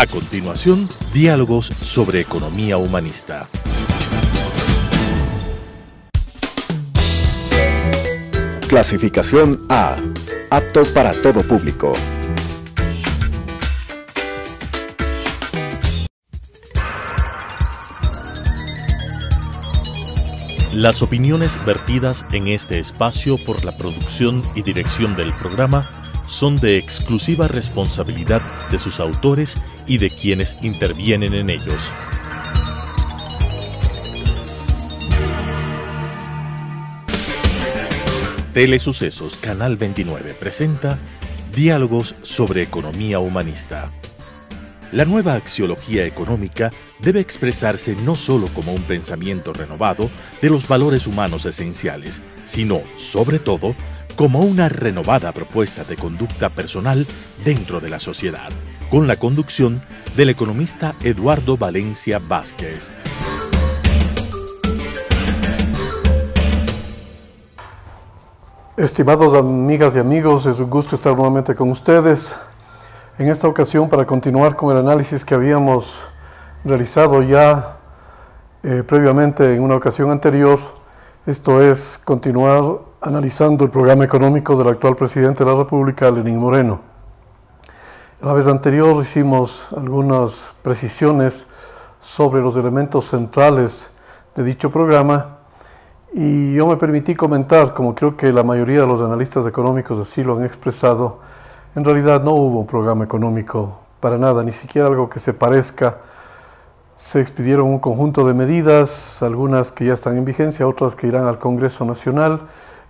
A continuación, diálogos sobre economía humanista. Clasificación A. Apto para todo público. Las opiniones vertidas en este espacio por la producción y dirección del programa son de exclusiva responsabilidad de sus autores y de quienes intervienen en ellos. Telesucesos Canal 29 presenta Diálogos sobre economía humanista. La nueva axiología económica debe expresarse no solo como un pensamiento renovado de los valores humanos esenciales, sino, sobre todo, como una renovada propuesta de conducta personal dentro de la sociedad, con la conducción del economista Eduardo Valencia Vázquez. Estimados amigas y amigos, es un gusto estar nuevamente con ustedes. En esta ocasión, para continuar con el análisis que habíamos realizado ya previamente en una ocasión anterior, esto es continuar analizando el programa económico del actual presidente de la República, Lenín Moreno. La vez anterior hicimos algunas precisiones sobre los elementos centrales de dicho programa y yo me permití comentar, como creo que la mayoría de los analistas económicos así lo han expresado, en realidad no hubo un programa económico para nada, ni siquiera algo que se parezca. Se expidieron un conjunto de medidas, algunas que ya están en vigencia, otras que irán al Congreso Nacional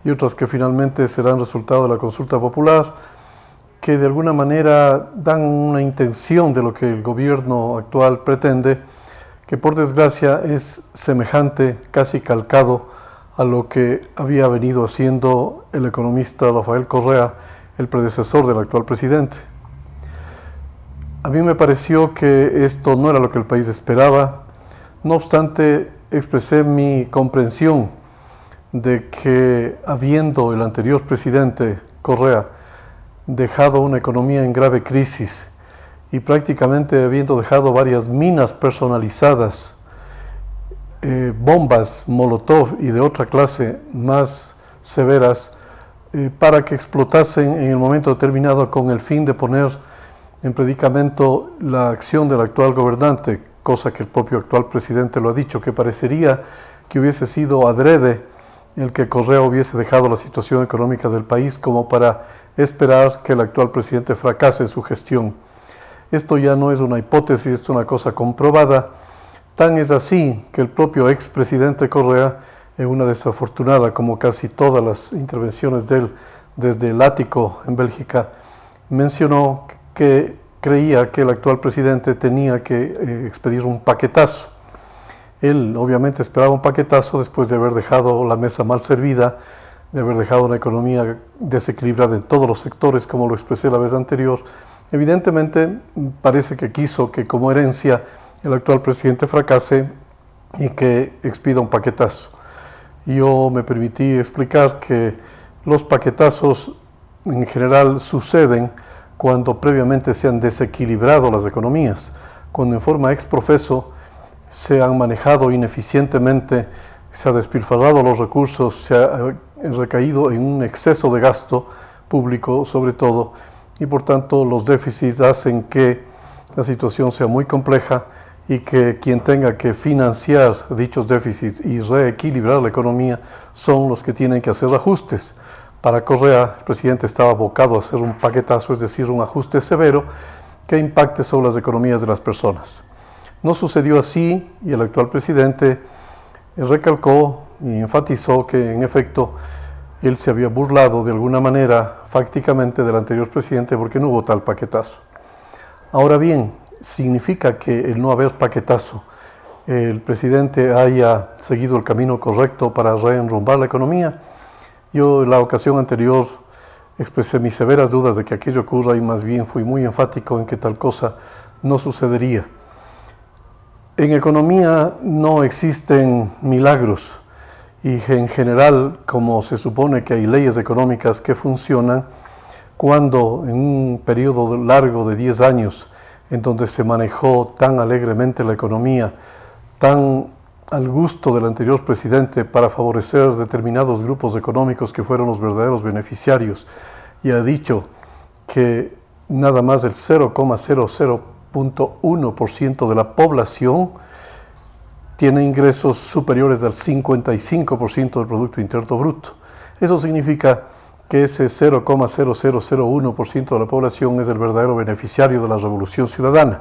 y otras que finalmente serán resultado de la consulta popular, que de alguna manera dan una intención de lo que el gobierno actual pretende, que por desgracia es semejante, casi calcado, a lo que había venido haciendo el economista Rafael Correa, el predecesor del actual presidente. A mí me pareció que esto no era lo que el país esperaba. No obstante, expresé mi comprensión de que, habiendo el anterior presidente Correa dejado una economía en grave crisis y prácticamente habiendo dejado varias minas personalizadas, bombas Molotov y de otra clase más severas, para que explotasen en el momento determinado con el fin de poner en predicamento la acción del actual gobernante, cosa que el propio actual presidente lo ha dicho, que parecería que hubiese sido adrede el que Correa hubiese dejado la situación económica del país como para esperar que el actual presidente fracase en su gestión. Esto ya no es una hipótesis, es una cosa comprobada. Tan es así que el propio expresidente Correa, en una desafortunada, como casi todas las intervenciones de él desde el ático en Bélgica, mencionó que creía que el actual presidente tenía que expedir un paquetazo. Él obviamente esperaba un paquetazo después de haber dejado la mesa mal servida, de haber dejado una economía desequilibrada en todos los sectores, como lo expresé la vez anterior. Evidentemente parece que quiso que como herencia el actual presidente fracase y que expida un paquetazo. Yo me permití explicar que los paquetazos en general suceden cuando previamente se han desequilibrado las economías, cuando en forma ex profeso se han manejado ineficientemente, se ha despilfarrado los recursos, se ha recaído en un exceso de gasto público sobre todo, y por tanto los déficits hacen que la situación sea muy compleja y que quien tenga que financiar dichos déficits y reequilibrar la economía son los que tienen que hacer ajustes. Para Correa, el presidente estaba abocado a hacer un paquetazo, es decir, un ajuste severo que impacte sobre las economías de las personas. No sucedió así y el actual presidente recalcó y enfatizó que en efecto él se había burlado de alguna manera fácticamente del anterior presidente porque no hubo tal paquetazo. Ahora bien, significa que el no haber paquetazo, el presidente haya seguido el camino correcto para reenrumbar la economía. Yo en la ocasión anterior expresé mis severas dudas de que aquello ocurra y más bien fui muy enfático en que tal cosa no sucedería. En economía no existen milagros y en general, como se supone que hay leyes económicas que funcionan, cuando en un periodo largo de 10 años en donde se manejó tan alegremente la economía, tan al gusto del anterior presidente para favorecer determinados grupos económicos que fueron los verdaderos beneficiarios, y ha dicho que nada más del 0,00.1% de la población tiene ingresos superiores al 55% del Producto Interno Bruto. Eso significa que ese 0,0001% de la población es el verdadero beneficiario de la Revolución Ciudadana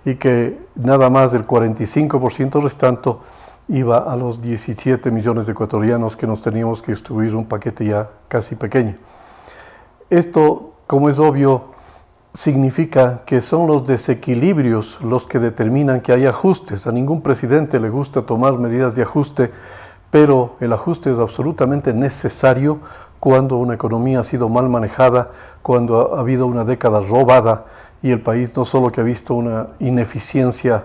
y que nada más del 45% restante iba a los 17 millones de ecuatorianos que nos teníamos que distribuir un paquete ya casi pequeño. Esto, como es obvio, significa que son los desequilibrios los que determinan que hay ajustes. A ningún presidente le gusta tomar medidas de ajuste, pero el ajuste es absolutamente necesario cuando una economía ha sido mal manejada, cuando ha habido una década robada y el país no solo que ha visto una ineficiencia,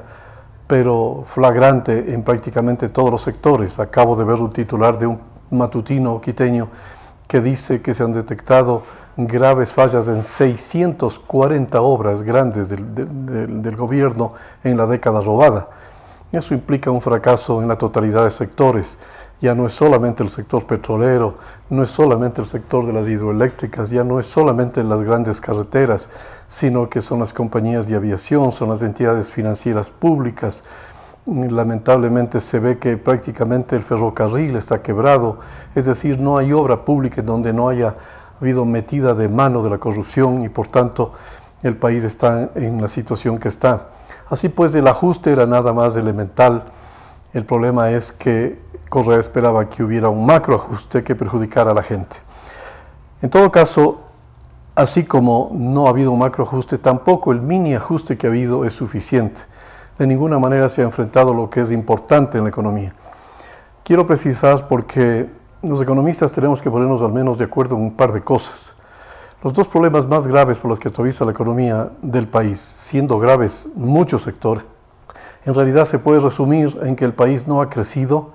pero flagrante en prácticamente todos los sectores. Acabo de ver un titular de un matutino quiteño que dice que se han detectado graves fallas en 640 obras grandes del gobierno en la década robada. Eso implica un fracaso en la totalidad de sectores. Ya no es solamente el sector petrolero, no es solamente el sector de las hidroeléctricas, ya no es solamente las grandes carreteras, sino que son las compañías de aviación, son las entidades financieras públicas. Lamentablemente se ve que prácticamente el ferrocarril está quebrado, es decir, no hay obra pública en donde no haya habido metida de mano de la corrupción y por tanto el país está en la situación que está. Así pues, el ajuste era nada más elemental. El problema es que Correa esperaba que hubiera un macroajuste que perjudicara a la gente. En todo caso, así como no ha habido un macroajuste, tampoco el mini ajuste que ha habido es suficiente. De ninguna manera se ha enfrentado lo que es importante en la economía. Quiero precisar porque los economistas tenemos que ponernos al menos de acuerdo en un par de cosas. Los dos problemas más graves por los que atraviesa la economía del país, siendo graves muchos sectores, en realidad se puede resumir en que el país no ha crecido,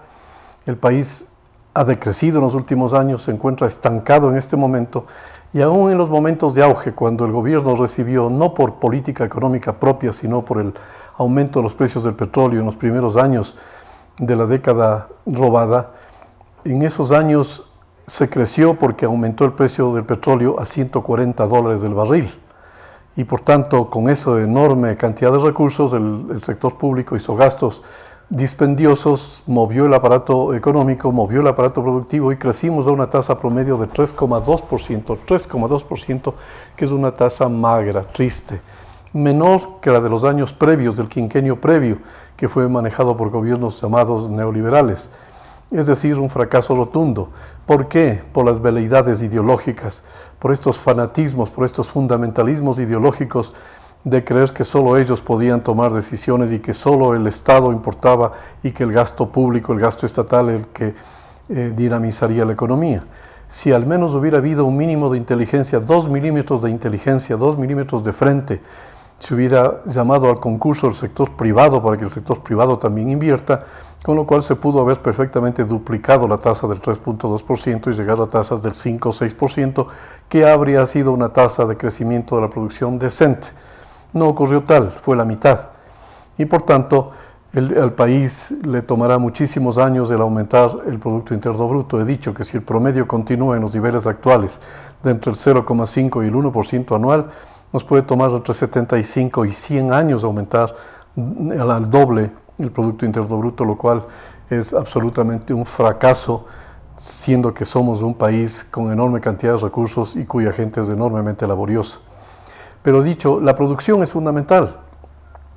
el país ha decrecido en los últimos años, se encuentra estancado en este momento y aún en los momentos de auge, cuando el gobierno recibió, no por política económica propia, sino por el aumento de los precios del petróleo en los primeros años de la década robada, en esos años se creció porque aumentó el precio del petróleo a $140 del barril. Y por tanto, con esa enorme cantidad de recursos, el sector público hizo gastos dispendiosos, movió el aparato económico, movió el aparato productivo y crecimos a una tasa promedio de 3,2%, que es una tasa magra, triste, menor que la de los años previos, del quinquenio previo, que fue manejado por gobiernos llamados neoliberales. Es decir, un fracaso rotundo. ¿Por qué? Por las veleidades ideológicas, por estos fanatismos, por estos fundamentalismos ideológicos de creer que solo ellos podían tomar decisiones y que solo el Estado importaba y que el gasto público, el gasto estatal, el que dinamizaría la economía. Si al menos hubiera habido un mínimo de inteligencia, 2 milímetros de inteligencia, 2 milímetros de frente, se hubiera llamado al concurso del sector privado para que el sector privado también invierta, con lo cual se pudo haber perfectamente duplicado la tasa del 3,2% y llegar a tasas del 5 o 6%, que habría sido una tasa de crecimiento de la producción decente. No ocurrió tal, fue la mitad. Y por tanto, al país le tomará muchísimos años el aumentar el Producto Interno Bruto. He dicho que si el promedio continúa en los niveles actuales de entre el 0,5 y el 1% anual, nos puede tomar entre 75 y 100 años aumentar al doble el Producto Interno Bruto, lo cual es absolutamente un fracaso, siendo que somos un país con enorme cantidad de recursos y cuya gente es enormemente laboriosa. Pero dicho, la producción es fundamental.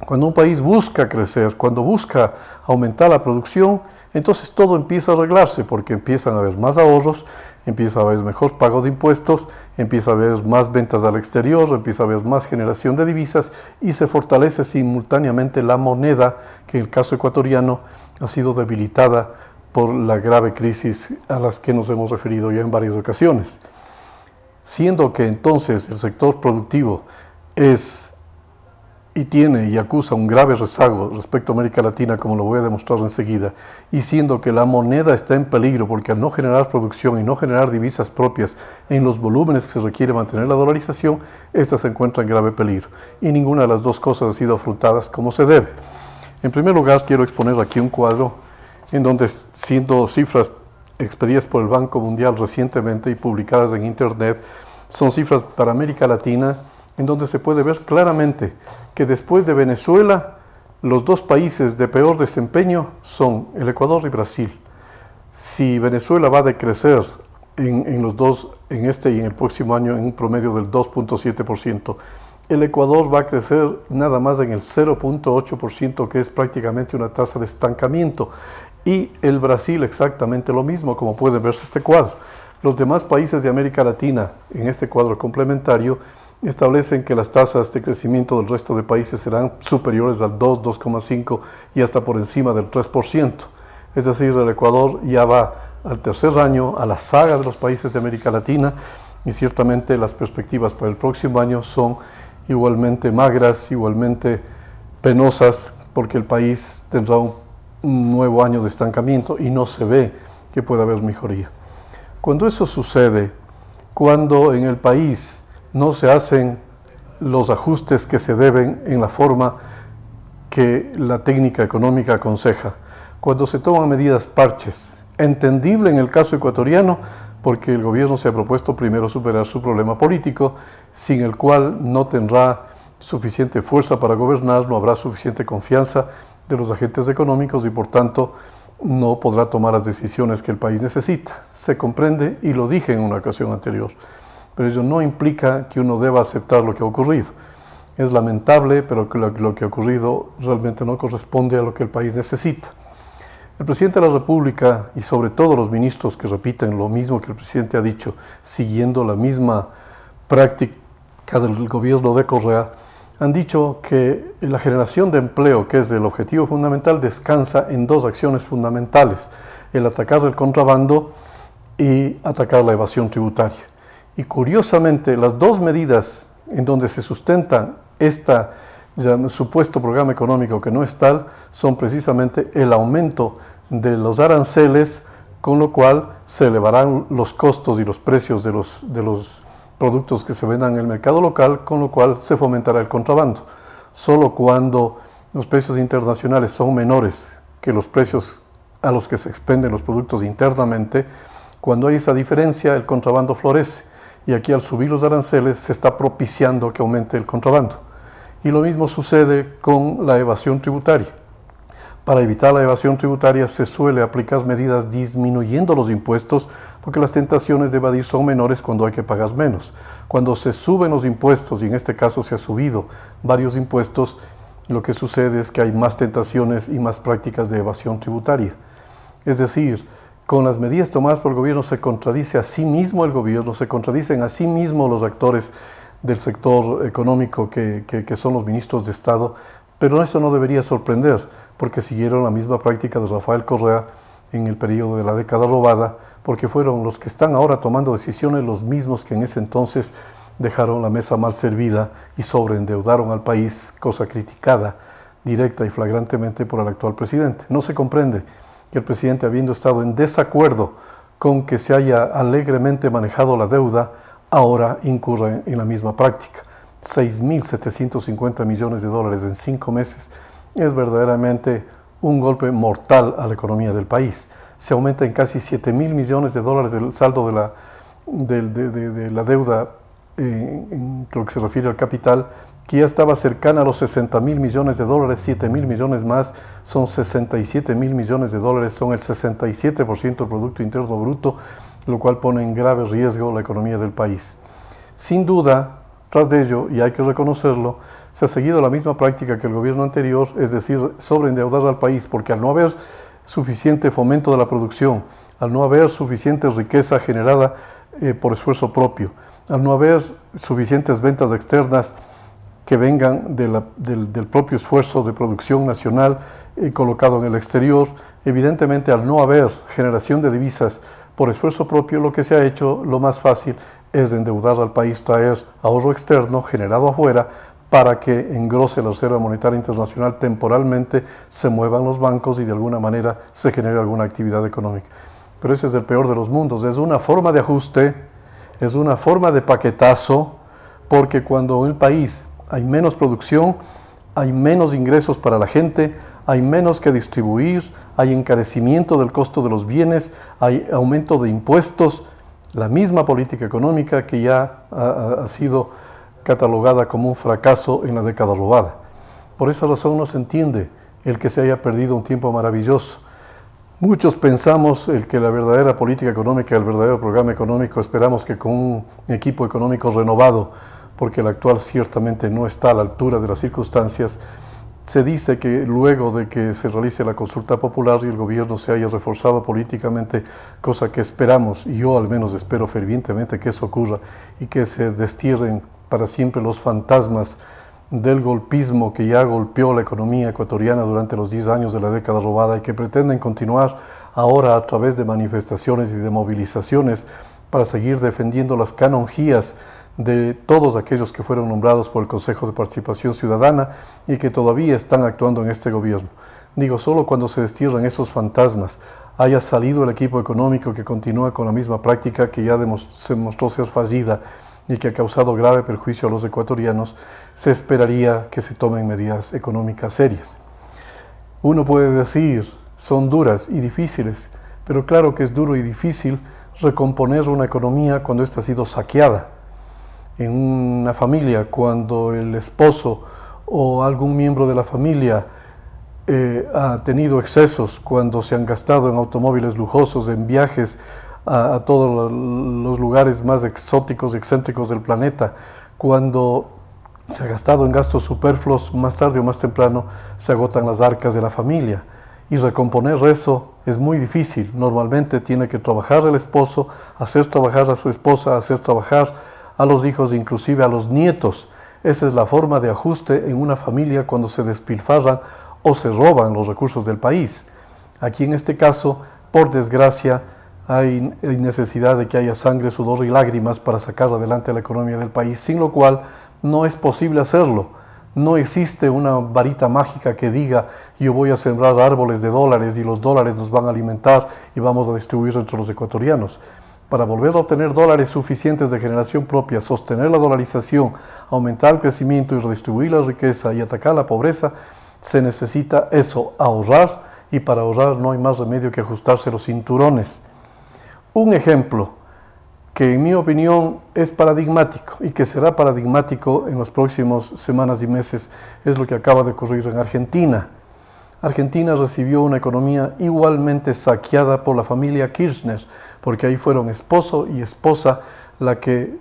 Cuando un país busca crecer, cuando busca aumentar la producción, entonces todo empieza a arreglarse, porque empiezan a haber más ahorros, empieza a haber mejor pago de impuestos, empieza a haber más ventas al exterior, empieza a haber más generación de divisas y se fortalece simultáneamente la moneda, que en el caso ecuatoriano ha sido debilitada por la grave crisis a las que nos hemos referido ya en varias ocasiones. Siendo que entonces el sector productivo es y tiene y acusa un grave rezago respecto a América Latina, como lo voy a demostrar enseguida, y siendo que la moneda está en peligro porque al no generar producción y no generar divisas propias en los volúmenes que se requiere mantener la dolarización, esta se encuentra en grave peligro. Y ninguna de las dos cosas ha sido afrontadas como se debe. En primer lugar, quiero exponer aquí un cuadro en donde, siendo cifras expedidas por el Banco Mundial recientemente y publicadas en Internet, son cifras para América Latina, en donde se puede ver claramente que después de Venezuela, los dos países de peor desempeño son el Ecuador y Brasil. Si Venezuela va a decrecer en los dos, en este y en el próximo año, en un promedio del 2.7%, el Ecuador va a crecer nada más en el 0.8%, que es prácticamente una tasa de estancamiento, y el Brasil exactamente lo mismo, como pueden verse este cuadro. Los demás países de América Latina, en este cuadro complementario, establecen que las tasas de crecimiento del resto de países serán superiores al 2, 2,5 y hasta por encima del 3%. Es decir, el Ecuador ya va al tercer año a la saga de los países de América Latina, y ciertamente las perspectivas para el próximo año son igualmente magras, igualmente penosas, porque el país tendrá un nuevo año de estancamiento y no se ve que pueda haber mejoría. Cuando eso sucede, cuando en el país no se hacen los ajustes que se deben en la forma que la técnica económica aconseja, cuando se toman medidas parches, entendible en el caso ecuatoriano, porque el gobierno se ha propuesto primero superar su problema político, sin el cual no tendrá suficiente fuerza para gobernar, no habrá suficiente confianza de los agentes económicos y por tanto no podrá tomar las decisiones que el país necesita. Se comprende y lo dije en una ocasión anterior, pero ello no implica que uno deba aceptar lo que ha ocurrido. Es lamentable, pero lo que ha ocurrido realmente no corresponde a lo que el país necesita. El presidente de la República y sobre todo los ministros que repiten lo mismo que el presidente ha dicho, siguiendo la misma práctica del gobierno de Correa, han dicho que la generación de empleo, que es el objetivo fundamental, descansa en dos acciones fundamentales: el atacar el contrabando y atacar la evasión tributaria. Y curiosamente, las dos medidas en donde se sustenta este supuesto programa económico, que no es tal, son precisamente el aumento de los aranceles, con lo cual se elevarán los costos y los precios de los productos que se vendan en el mercado local, con lo cual se fomentará el contrabando. Solo cuando los precios internacionales son menores que los precios a los que se expenden los productos internamente, cuando hay esa diferencia, el contrabando florece. Y aquí, al subir los aranceles, se está propiciando que aumente el contrabando. Y lo mismo sucede con la evasión tributaria. Para evitar la evasión tributaria se suele aplicar medidas disminuyendo los impuestos, porque las tentaciones de evadir son menores cuando hay que pagar menos. Cuando se suben los impuestos, y en este caso se ha subido varios impuestos, lo que sucede es que hay más tentaciones y más prácticas de evasión tributaria. Es decir, con las medidas tomadas por el gobierno se contradice a sí mismo el gobierno, se contradicen a sí mismo los actores del sector económico que son los ministros de Estado, pero eso no debería sorprender, porque siguieron la misma práctica de Rafael Correa en el periodo de la década robada, porque fueron los que están ahora tomando decisiones los mismos que en ese entonces dejaron la mesa mal servida y sobreendeudaron al país, cosa criticada directa y flagrantemente por el actual presidente. No se comprende que el presidente, habiendo estado en desacuerdo con que se haya alegremente manejado la deuda, ahora incurra en la misma práctica. 6.750 millones de dólares en 5 meses es verdaderamente un golpe mortal a la economía del país. Se aumenta en casi 7.000 millones de dólares el saldo de la deuda en lo que se refiere al capital, que ya estaba cercana a los 60.000 millones de dólares, 7.000 millones más, son 67.000 millones de dólares, son el 67% del Producto Interno Bruto, lo cual pone en grave riesgo la economía del país. Sin duda, tras de ello, y hay que reconocerlo, se ha seguido la misma práctica que el gobierno anterior, es decir, sobreendeudar al país, porque al no haber suficiente fomento de la producción, al no haber suficiente riqueza generada por esfuerzo propio, al no haber suficientes ventas externas que vengan del propio esfuerzo de producción nacional colocado en el exterior, evidentemente al no haber generación de divisas por esfuerzo propio, lo que se ha hecho, lo más fácil, es endeudar al país, traer ahorro externo generado afuera para que engrose la Reserva Monetaria Internacional temporalmente, se muevan los bancos y de alguna manera se genere alguna actividad económica. Pero ese es el peor de los mundos, es una forma de ajuste, es una forma de paquetazo, porque cuando en el país hay menos producción, hay menos ingresos para la gente, hay menos que distribuir, hay encarecimiento del costo de los bienes, hay aumento de impuestos, la misma política económica que ya ha sido catalogada como un fracaso en la década robada. Por esa razón no se entiende el que se haya perdido un tiempo maravilloso. Muchos pensamos que la verdadera política económica, el verdadero programa económico, esperamos que con un equipo económico renovado, porque el actual ciertamente no está a la altura de las circunstancias, se dice que luego de que se realice la consulta popular y el gobierno se haya reforzado políticamente, cosa que esperamos, y yo al menos espero fervientemente que eso ocurra, y que se destierren para siempre los fantasmas del golpismo que ya golpeó la economía ecuatoriana durante los 10 años de la década robada y que pretenden continuar ahora a través de manifestaciones y de movilizaciones para seguir defendiendo las canonjías de todos aquellos que fueron nombrados por el Consejo de Participación Ciudadana y que todavía están actuando en este gobierno. Digo, solo cuando se destierran esos fantasmas, haya salido el equipo económico que continúa con la misma práctica que ya se mostró ser fallida y que ha causado grave perjuicio a los ecuatorianos, se esperaría que se tomen medidas económicas serias. Uno puede decir, son duras y difíciles, pero claro que es duro y difícil recomponer una economía cuando ésta ha sido saqueada. En una familia, cuando el esposo o algún miembro de la familia ha tenido excesos, cuando se han gastado en automóviles lujosos, en viajes a todos los lugares más exóticos y excéntricos del planeta, cuando se ha gastado en gastos superfluos, más tarde o más temprano se agotan las arcas de la familia. Y recomponer eso es muy difícil. Normalmente tiene que trabajar el esposo, hacer trabajar a su esposa, hacer trabajar a los hijos, inclusive a los nietos. Esa es la forma de ajuste en una familia cuando se despilfarran o se roban los recursos del país. Aquí en este caso, por desgracia, hay necesidad de que haya sangre, sudor y lágrimas para sacar adelante la economía del país, sin lo cual no es posible hacerlo. No existe una varita mágica que diga yo voy a sembrar árboles de dólares y los dólares nos van a alimentar y vamos a distribuir entre los ecuatorianos. Para volver a obtener dólares suficientes de generación propia, sostener la dolarización, aumentar el crecimiento y redistribuir la riqueza y atacar la pobreza, se necesita eso, ahorrar, y para ahorrar no hay más remedio que ajustarse los cinturones. Un ejemplo que en mi opinión es paradigmático y que será paradigmático en las próximas semanas y meses es lo que acaba de ocurrir en Argentina. Argentina recibió una economía igualmente saqueada por la familia Kirchner, porque ahí fueron esposo y esposa la que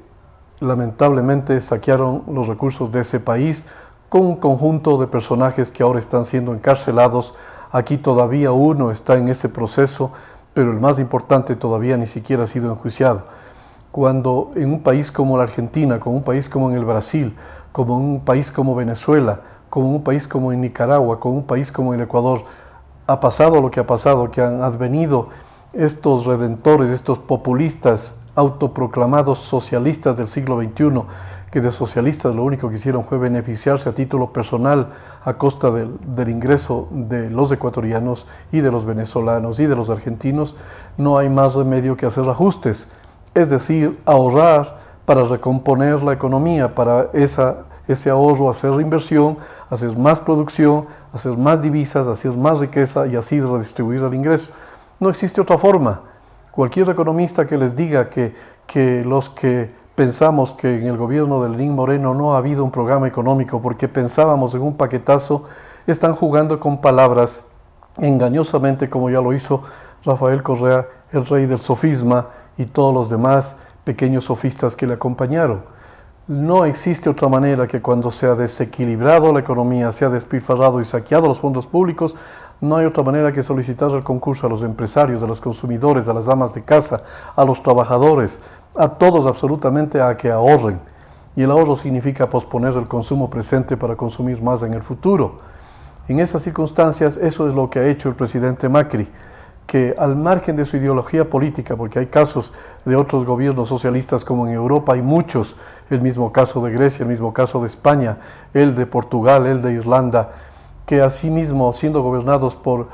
lamentablemente saquearon los recursos de ese país con un conjunto de personajes que ahora están siendo encarcelados. Aquí todavía uno está en ese proceso, pero el más importante todavía ni siquiera ha sido enjuiciado. Cuando en un país como la Argentina, como un país como en el Brasil, como un país como Venezuela, como un país como en Nicaragua, como un país como el Ecuador, ha pasado lo que ha pasado, que han advenido estos redentores, estos populistas autoproclamados socialistas del siglo XXI, que de socialistas lo único que hicieron fue beneficiarse a título personal a costa del ingreso de los ecuatorianos y de los venezolanos y de los argentinos, no hay más remedio que hacer ajustes, es decir, ahorrar para recomponer la economía, para ese ahorro hacer inversión, hacer más producción, hacer más divisas, hacer más riqueza y así redistribuir el ingreso. No existe otra forma. Cualquier economista que les diga que los que pensamos que en el gobierno de Lenín Moreno no ha habido un programa económico porque pensábamos en un paquetazo, están jugando con palabras engañosamente, como ya lo hizo Rafael Correa, el rey del sofisma, y todos los demás pequeños sofistas que le acompañaron. No existe otra manera que cuando se ha desequilibrado la economía, se ha despilfarrado y saqueado los fondos públicos, no hay otra manera que solicitar el concurso a los empresarios, a los consumidores, a las amas de casa, a los trabajadores, a todos absolutamente a que ahorren. Y el ahorro significa posponer el consumo presente para consumir más en el futuro. En esas circunstancias, eso es lo que ha hecho el presidente Macri. que al margen de su ideología política, porque hay casos de otros gobiernos socialistas como en Europa, hay muchos, el mismo caso de Grecia, el mismo caso de España, el de Portugal, el de Irlanda, que asimismo siendo gobernados por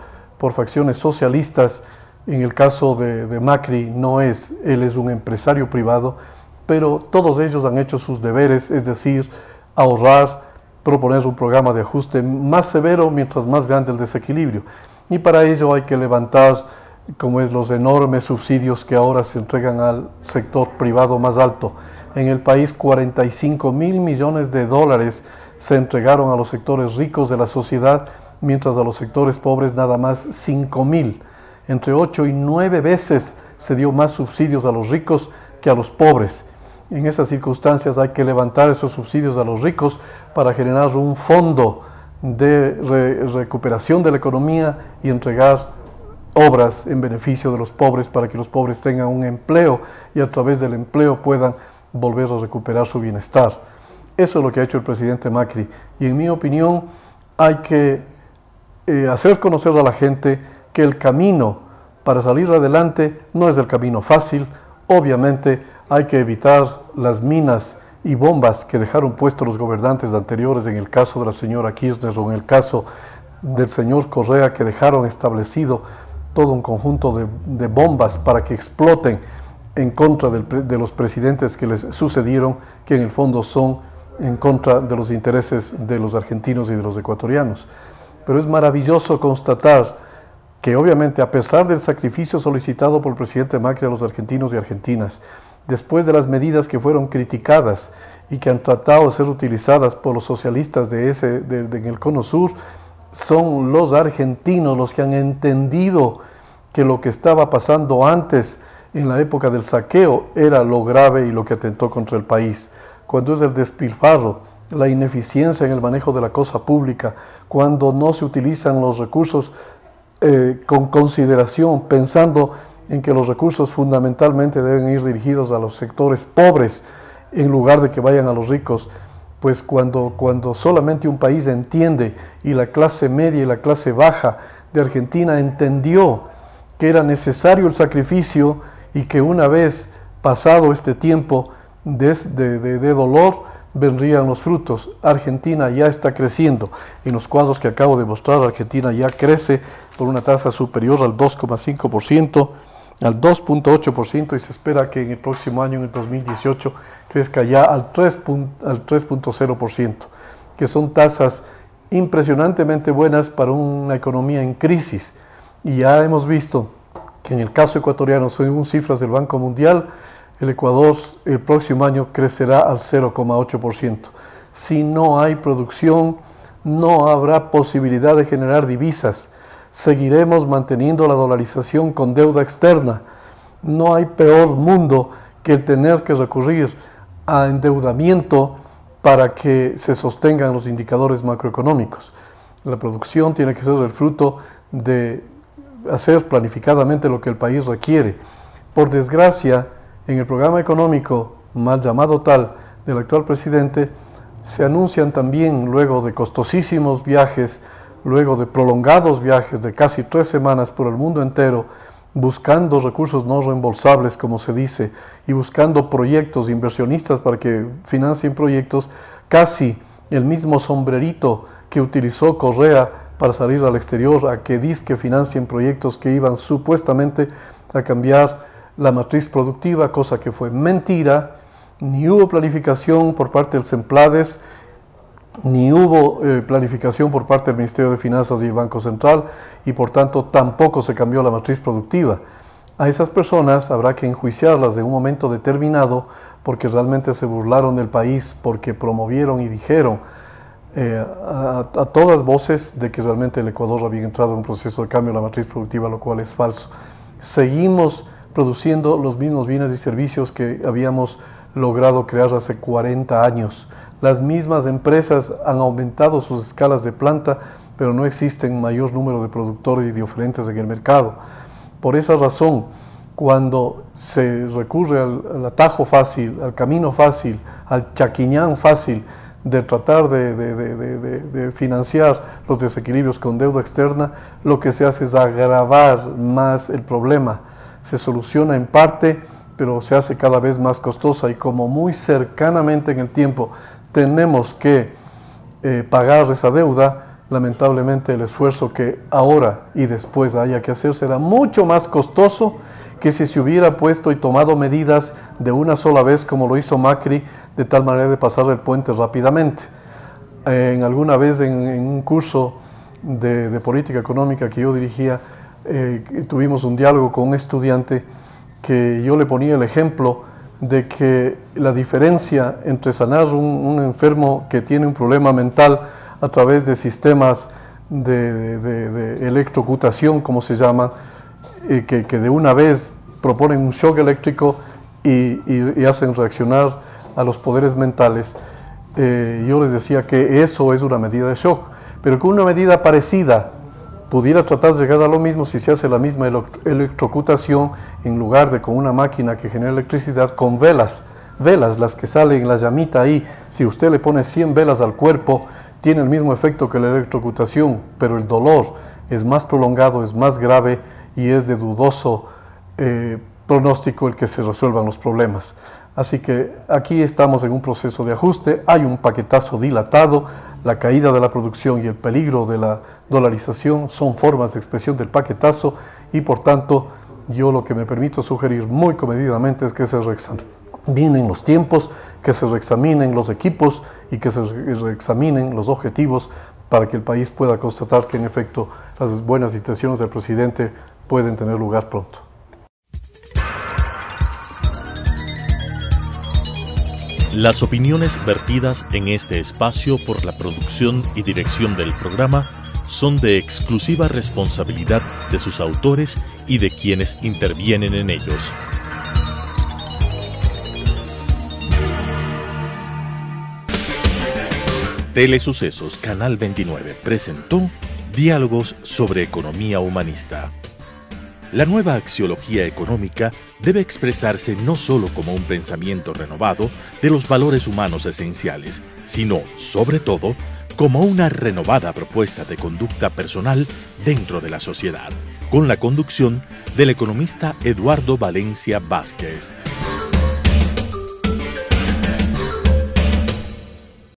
facciones socialistas, en el caso de Macri no es, él es un empresario privado, pero todos ellos han hecho sus deberes, es decir, ahorrar, proponer un programa de ajuste más severo mientras más grande el desequilibrio. Y para ello hay que levantar, como es, los enormes subsidios que ahora se entregan al sector privado más alto. En el país 45.000 millones de dólares se entregaron a los sectores ricos de la sociedad, mientras a los sectores pobres nada más 5.000. Entre 8 y 9 veces se dio más subsidios a los ricos que a los pobres. En esas circunstancias hay que levantar esos subsidios a los ricos para generar un fondo de recuperación de la economía y entregar obras en beneficio de los pobres para que los pobres tengan un empleo y a través del empleo puedan volver a recuperar su bienestar. Eso es lo que ha hecho el presidente Macri y en mi opinión hay que hacer conocer a la gente que el camino para salir adelante no es el camino fácil. Obviamente hay que evitar las minas y bombas que dejaron puestos los gobernantes anteriores, en el caso de la señora Kirchner o en el caso del señor Correa, que dejaron establecido todo un conjunto de bombas para que exploten en contra de los presidentes que les sucedieron, que en el fondo son en contra de los intereses de los argentinos y de los ecuatorianos. Pero es maravilloso constatar que obviamente a pesar del sacrificio solicitado por el presidente Macri a los argentinos y argentinas, después de las medidas que fueron criticadas y que han tratado de ser utilizadas por los socialistas en el Cono Sur, son los argentinos los que han entendido que lo que estaba pasando antes, en la época del saqueo, era lo grave y lo que atentó contra el país. Cuando es el despilfarro, la ineficiencia en el manejo de la cosa pública, cuando no se utilizan los recursos con consideración, pensando en que los recursos fundamentalmente deben ir dirigidos a los sectores pobres en lugar de que vayan a los ricos, pues cuando solamente un país entiende, y la clase media y la clase baja de Argentina entendió que era necesario el sacrificio y que una vez pasado este tiempo de dolor, vendrían los frutos. Argentina ya está creciendo. En los cuadros que acabo de mostrar, Argentina ya crece por una tasa superior al 2,5%, al 2,8%, y se espera que en el próximo año, en el 2018, crezca ya al 3,0%, que son tasas impresionantemente buenas para una economía en crisis. Y ya hemos visto que en el caso ecuatoriano, según cifras del Banco Mundial, el Ecuador el próximo año crecerá al 0,8%. Si no hay producción, no habrá posibilidad de generar divisas. Seguiremos manteniendo la dolarización con deuda externa. No hay peor mundo que el tener que recurrir a endeudamiento para que se sostengan los indicadores macroeconómicos. La producción tiene que ser el fruto de hacer planificadamente lo que el país requiere. Por desgracia, en el programa económico, mal llamado tal, del actual presidente, se anuncian también, luego de costosísimos viajes, luego de prolongados viajes de casi 3 semanas por el mundo entero, buscando recursos no reembolsables, como se dice, y buscando proyectos, inversionistas para que financien proyectos, casi el mismo sombrerito que utilizó Correa para salir al exterior, a que dizque financien proyectos que iban supuestamente a cambiar la matriz productiva, cosa que fue mentira. Ni hubo planificación por parte del Semplades, ni hubo planificación por parte del Ministerio de Finanzas y el Banco Central, y por tanto tampoco se cambió la matriz productiva. A esas personas habrá que enjuiciarlas en un momento determinado, porque realmente se burlaron del país, porque promovieron y dijeron a todas voces de que realmente el Ecuador había entrado en un proceso de cambio de la matriz productiva, lo cual es falso. Seguimos produciendo los mismos bienes y servicios que habíamos logrado crear hace 40 años. Las mismas empresas han aumentado sus escalas de planta, pero no existen mayor número de productores y de oferentes en el mercado. Por esa razón, cuando se recurre al atajo fácil, al camino fácil, al chaquiñán fácil de tratar de financiar los desequilibrios con deuda externa, lo que se hace es agravar más el problema. Se soluciona en parte, pero se hace cada vez más costosa, y como muy cercanamente en el tiempo tenemos que pagar esa deuda, lamentablemente el esfuerzo que ahora y después haya que hacer será mucho más costoso que si se hubiera puesto y tomado medidas de una sola vez, como lo hizo Macri, de tal manera de pasar el puente rápidamente. Alguna vez en un curso de política económica que yo dirigía, tuvimos un diálogo con un estudiante que yo le ponía el ejemplo de que la diferencia entre sanar un enfermo que tiene un problema mental a través de sistemas de electrocutación, como se llama, que de una vez proponen un shock eléctrico y hacen reaccionar a los poderes mentales. Yo les decía que eso es una medida de shock, pero que una medida parecida pudiera tratar de llegar a lo mismo si se hace la misma electrocutación, en lugar de con una máquina que genera electricidad, con velas, las que salen, la llamita ahí. Si usted le pone 100 velas al cuerpo, tiene el mismo efecto que la electrocutación, pero el dolor es más prolongado, es más grave y es de dudoso pronóstico el que se resuelvan los problemas. Así que aquí estamos en un proceso de ajuste, hay un paquetazo dilatado, la caída de la producción y el peligro de la dolarización son formas de expresión del paquetazo, y por tanto yo lo que me permito sugerir muy comedidamente es que se reexaminen los tiempos, que se reexaminen los equipos y que se reexaminen los objetivos para que el país pueda constatar que en efecto las buenas intenciones del presidente pueden tener lugar pronto. Las opiniones vertidas en este espacio por la producción y dirección del programa son de exclusiva responsabilidad de sus autores y de quienes intervienen en ellos. Telesucesos Canal 29 presentó Diálogos sobre Economía Humanista. La nueva axiología económica debe expresarse no solo como un pensamiento renovado de los valores humanos esenciales, sino, sobre todo, como una renovada propuesta de conducta personal dentro de la sociedad, con la conducción del economista Eduardo Valencia Vázquez.